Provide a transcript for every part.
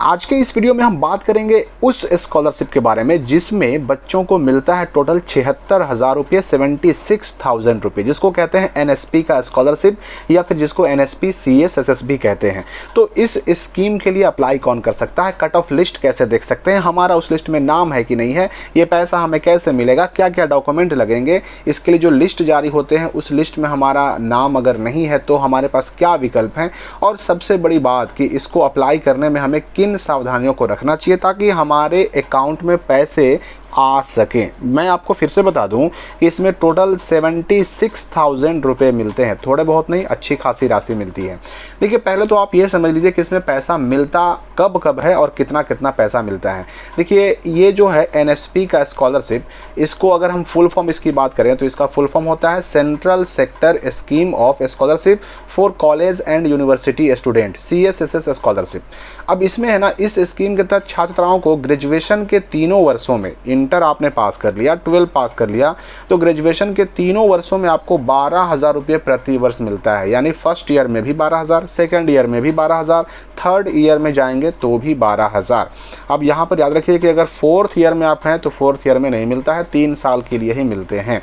आज के इस वीडियो में हम बात करेंगे उस स्कॉलरशिप के बारे में जिसमें बच्चों को मिलता है टोटल 76,000 रुपये, 76,000 रुपये, जिसको कहते हैं एनएसपी का स्कॉलरशिप या फिर जिसको एनएसपी सीएसएसएस भी कहते हैं। तो इस स्कीम के लिए अप्लाई कौन कर सकता है, कट ऑफ लिस्ट कैसे देख सकते हैं, हमारा उस लिस्ट में नाम है कि नहीं है, ये पैसा हमें कैसे मिलेगा, क्या क्या डॉक्यूमेंट लगेंगे, इसके लिए जो लिस्ट जारी होते हैं उस लिस्ट में हमारा नाम अगर नहीं है तो हमारे पास क्या विकल्प हैं, और सबसे बड़ी बात कि इसको अप्लाई करने में हमें किन सावधानियों को रखना चाहिए ताकि हमारे अकाउंट में पैसे आ सकें। मैं आपको फिर से बता दूं कि इसमें टोटल 76,000 रुपये मिलते हैं, थोड़े बहुत नहीं, अच्छी खासी राशि मिलती है। देखिए, पहले तो आप ये समझ लीजिए कि इसमें पैसा मिलता कब कब है और कितना कितना पैसा मिलता है। देखिए, ये जो है एनएसपी का स्कॉलरशिप, इसको अगर हम फुल फॉर्म इसकी बात करें तो इसका फुल फॉर्म होता है central sector scheme of scholarship for college and university student, CSSS scholarship. अब इसमें है ना, इस स्कीम के तहत छात्राओं को ग्रेजुएशन के तीनों वर्षों में, इंटर आपने पास कर लिया, 12 पास कर लिया, तो ग्रेजुएशन के तीनों वर्षों में आपको 12,000 रुपये प्रति वर्ष मिलता है। यानी फर्स्ट ईयर में भी 12,000, सेकेंड ईयर में भी 12,000, थर्ड ईयर में जाएंगे तो भी 12,000। अब यहाँ पर याद रखिए कि अगर फोर्थ ईयर में आप हैं तो फोर्थ ईयर में नहीं मिलता है, 3 साल के लिए ही मिलते हैं।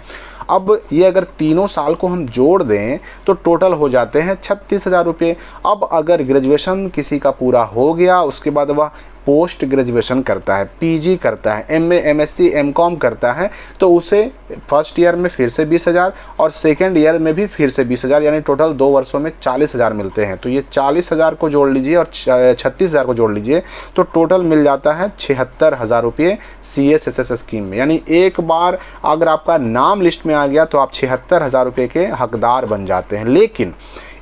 अब ये अगर तीनों साल को हम जोड़ दें तो टोटल हो जाते हैं 36,000 रुपये। अब अगर ग्रेजुएशन किसी का पूरा हो गया, उसके बाद वह पोस्ट ग्रेजुएशन करता है, पीजी करता है, एमए, एमएससी, एमकॉम करता है, तो उसे फर्स्ट ईयर में फिर से 20,000 और सेकेंड ईयर में भी फिर से 20,000, यानी टोटल 2 वर्षों में 40,000 मिलते हैं। तो ये 40,000 को जोड़ लीजिए और 36,000 को जोड़ लीजिए तो टोटल मिल जाता है 76,000 रुपये सीएसएसएस स्कीम में। यानी एक बार अगर आपका नाम लिस्ट में आ गया तो आप 76,000 रुपये के हकदार बन जाते हैं। लेकिन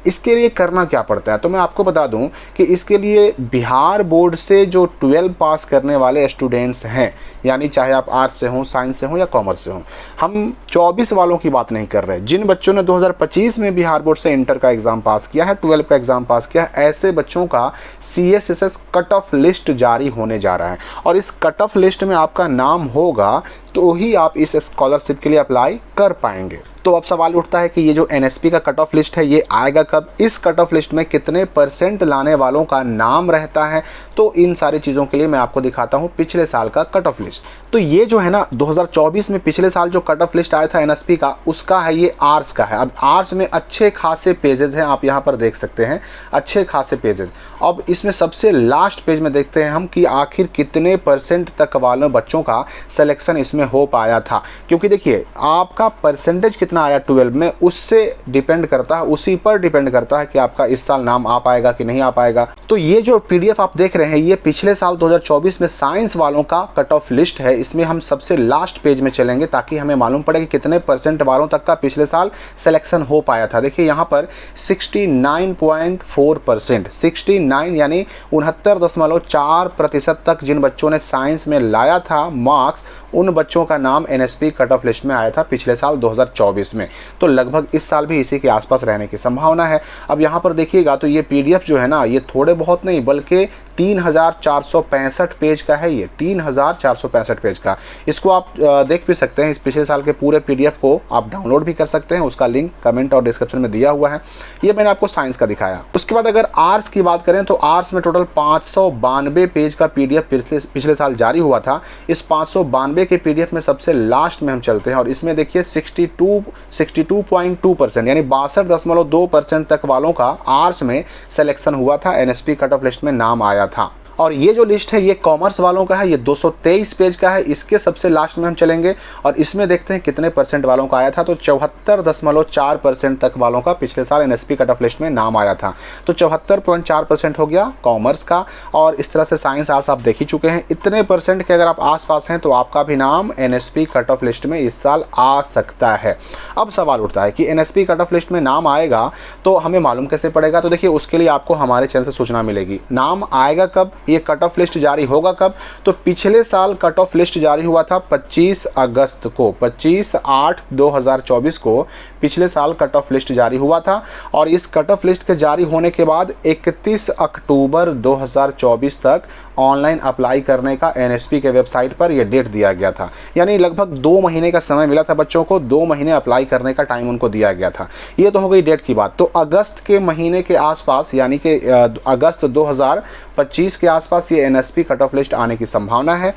इसके लिए करना क्या पड़ता है, तो मैं आपको बता दूं कि इसके लिए बिहार बोर्ड से जो 12 पास करने वाले स्टूडेंट्स हैं, यानी चाहे आप आर्ट्स से हों, साइंस से हों या कॉमर्स से हों, हम 24 वालों की बात नहीं कर रहे। जिन बच्चों ने 2025 में बिहार बोर्ड से इंटर का एग्ज़ाम पास किया है, 12 का एग्ज़ाम पास किया है, ऐसे बच्चों का सीएसएसएस कट ऑफ लिस्ट जारी होने जा रहा है और इस कट ऑफ लिस्ट में आपका नाम होगा तो ही आप इस स्कॉलरशिप के लिए अप्लाई कर पाएंगे। तो अब सवाल उठता है कि ये जो एनएसपी का कट ऑफ लिस्ट है ये आएगा कब, इस कट ऑफ लिस्ट में कितने % लाने वालों का नाम रहता है, तो इन सारी चीज़ों के लिए मैं आपको दिखाता हूँ पिछले साल का कट ऑफ लिस्ट। तो ये जो है ना 2024 में पिछले साल जो कट ऑफ लिस्ट आया था एनएसपी का, उसका है, ये आर्ट्स का है। अब आर्ट्स में अच्छे खासे पेजेस हैं, आप यहाँ पर देख सकते हैं अच्छे खासे पेजेस। अब इसमें सबसे लास्ट पेज में देखते हैं हम कि आखिर कितने % तक वाले बच्चों का सिलेक्शन इसमें हो पाया था, क्योंकि देखिए आपका परसेंटेज कितना आया 12 में उससे डिपेंड करता है, उसी पर डिपेंड करता है कि आपका इस साल नाम आ पाएगा कि नहीं आ पाएगा। तो ये जो पीडीएफ आप देख रहे हैं ये पिछले साल 2024 में साइंस वालों का कट ऑफ लिस्ट है। इसमें हम सबसे लास्ट पेज में चलेंगे ताकि हमें मालूम पड़े कि कितने % वालों तक का पिछले साल सिलेक्शन हो पाया था। देखिए यहाँ पर 69.4%, 69 यानी 69.4% तक जिन बच्चों ने साइंस में लाया था मार्क्स, उन बच्चों का नाम एनएसपी कट ऑफ लिस्ट में आया था पिछले साल 2024 में। तो लगभग इस साल भी इसी के आसपास रहने की संभावना है। अब यहाँ पर देखिएगा तो ये पीडीएफ जो है ना, ये थोड़े बहुत नहीं बल्कि 3,465 पेज का है, ये 3,465 पेज का। इसको आप देख भी सकते हैं, इस पिछले साल के पूरे पीडीएफ को आप डाउनलोड भी कर सकते हैं, उसका लिंक कमेंट और डिस्क्रिप्शन में दिया हुआ है। ये मैंने आपको साइंस का दिखाया। उसके बाद अगर आर्ट्स की बात करें तो आर्ट्स में टोटल 592 पेज का पीडीएफ पिछले साल जारी हुआ था। इस 592 के पीडीएफ में सबसे लास्ट में हम चलते हैं और इसमें देखिए 62.2% यानी 62.2% तक वालों का आर्ट्स में सिलेक्शन हुआ था, एनएसपी कट ऑफ लिस्ट में नाम आया था। और ये जो लिस्ट है ये कॉमर्स वालों का है, ये 223 पेज का है। इसके सबसे लास्ट में हम चलेंगे और इसमें देखते हैं कितने % वालों का आया था। तो 74.4% तक वालों का पिछले साल एनएसपी कट ऑफ लिस्ट में नाम आया था। तो 74.4% हो गया कॉमर्स का, और इस तरह से साइंस आर्ट्स आप देख ही चुके हैं। इतने % के अगर आप आसपास हैं तो आपका भी नाम एनएसपी कट ऑफ लिस्ट में इस साल आ सकता है। अब सवाल उठता है कि एनएसपी कट ऑफ लिस्ट में नाम आएगा तो हमें मालूम कैसे पड़ेगा, तो देखिए उसके लिए आपको हमारे चैनल से सूचना मिलेगी। नाम आएगा कब, ये कट ऑफ लिस्ट जारी होगा कब, तो पिछले साल कट ऑफ लिस्ट जारी हुआ था 25 अगस्त को, 25/8/2024 को पिछले साल कट ऑफ लिस्ट जारी हुआ था। और इस कट ऑफ लिस्ट के जारी होने के बाद 31 अक्टूबर 2024 तक ऑनलाइन अप्लाई करने का एनएसपी के वेबसाइट पर यह डेट दिया गया था। यानी लगभग 2 महीने का समय मिला था बच्चों को, 2 महीने अप्लाई करने का टाइम उनको दिया गया था। ये तो हो गई डेट की बात। तो अगस्त के महीने के आसपास यानी कि अगस्त 2025 के आसपास ये NSP कट ऑफ लिस्ट आने की संभावना है।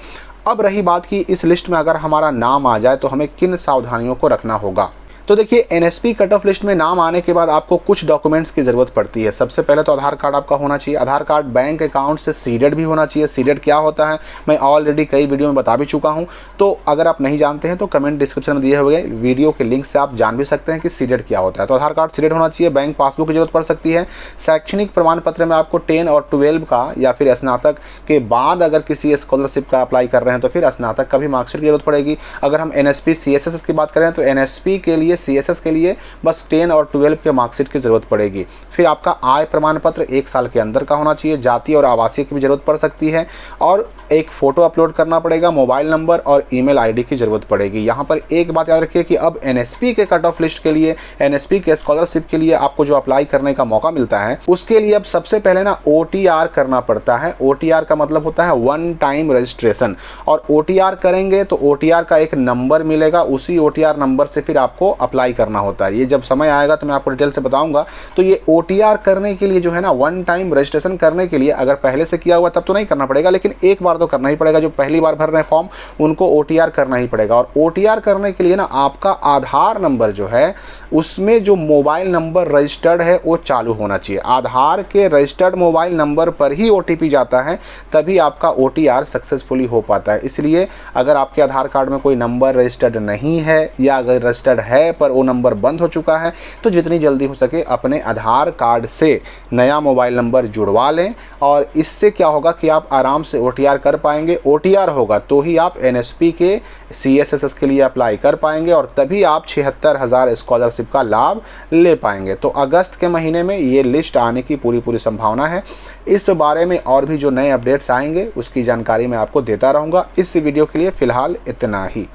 अब रही बात कि इस लिस्ट में अगर हमारा नाम आ जाए तो हमें किन सावधानियों को रखना होगा। तो देखिए, NSP कट ऑफ लिस्ट में नाम आने के बाद आपको कुछ डॉक्यूमेंट्स की ज़रूरत पड़ती है। सबसे पहले तो आधार कार्ड आपका होना चाहिए। आधार कार्ड बैंक अकाउंट से सीडेड भी होना चाहिए। सीडेड क्या होता है मैं ऑलरेडी कई वीडियो में बता भी चुका हूं, तो अगर आप नहीं जानते हैं तो कमेंट डिस्क्रिप्शन में दिए हुए वीडियो के लिंक से आप जान भी सकते हैं कि सीडेड क्या होता है। तो आधार कार्ड सीडेड होना चाहिए। बैंक पासबुक की जरूरत पड़ सकती है। शैक्षणिक प्रमाण पत्र में आपको 10 और 12 का या फिर स्नातक के बाद अगर किसी स्कॉलरशिप का अप्लाई कर रहे हैं तो फिर स्नातक का भी मार्कशीट की जरूरत पड़ेगी। अगर हम NSP CSS की बात करें तो NSP के लिए CSS के लिए बस 10 और 12 के मार्कशीट की जरूरत पड़ेगी। फिर आपका आय प्रमाण पत्र 1 साल के अंदर का होना चाहिए। जातीय और आवासीय की भी जरूरत पड़ सकती है और एक फ़ोटो अपलोड करना पड़ेगा। मोबाइल नंबर और ईमेल आईडी की ज़रूरत पड़ेगी। यहाँ पर एक बात याद रखिए कि अब NSP के कट ऑफ लिस्ट के लिए, NSP के स्कॉलरशिप के लिए आपको जो अप्लाई करने का मौका मिलता है उसके लिए अब सबसे पहले ना OTR करना पड़ता है। OTR का मतलब होता है वन टाइम रजिस्ट्रेशन, और OTR करेंगे तो OTR का एक नंबर मिलेगा। उसी OTR नंबर से फिर आपको अप्लाई करना होता है। ये जब समय आएगा तो मैं आपको डिटेल से बताऊंगा। तो ये OTR करने के लिए जो है ना, वन टाइम रजिस्ट्रेशन करने के लिए अगर पहले से किया हुआ तब तो नहीं करना पड़ेगा, लेकिन एक बार तो करना ही पड़ेगा। जो पहली बार भर रहे हैं फॉर्म उनको OTR करना ही पड़ेगा। और OTR करने के लिए ना आपका आधार नंबर जो है उसमें जो मोबाइल नंबर रजिस्टर्ड है वो चालू होना चाहिए। आधार के रजिस्टर्ड मोबाइल नंबर पर ही OTP जाता है, तभी आपका OTR सक्सेसफुली हो पाता है। इसलिए अगर आपके आधार कार्ड में कोई नंबर रजिस्टर्ड नहीं है या अगर रजिस्टर्ड है पर वो नंबर बंद हो चुका है तो जितनी जल्दी हो सके अपने आधार कार्ड से नया मोबाइल नंबर जुड़वा लें। और इससे क्या होगा कि आप आराम से OTR कर पाएंगे। OTR होगा तो ही आप NSP के CSS के लिए अप्लाई कर पाएंगे और तभी आप 76,000 स्कॉलरशिप का लाभ ले पाएंगे। तो अगस्त के महीने में ये लिस्ट आने की पूरी संभावना है। इस बारे में और भी जो नए अपडेट्स आएंगे उसकी जानकारी मैं आपको देता रहूँगा। इस वीडियो के लिए फ़िलहाल इतना ही।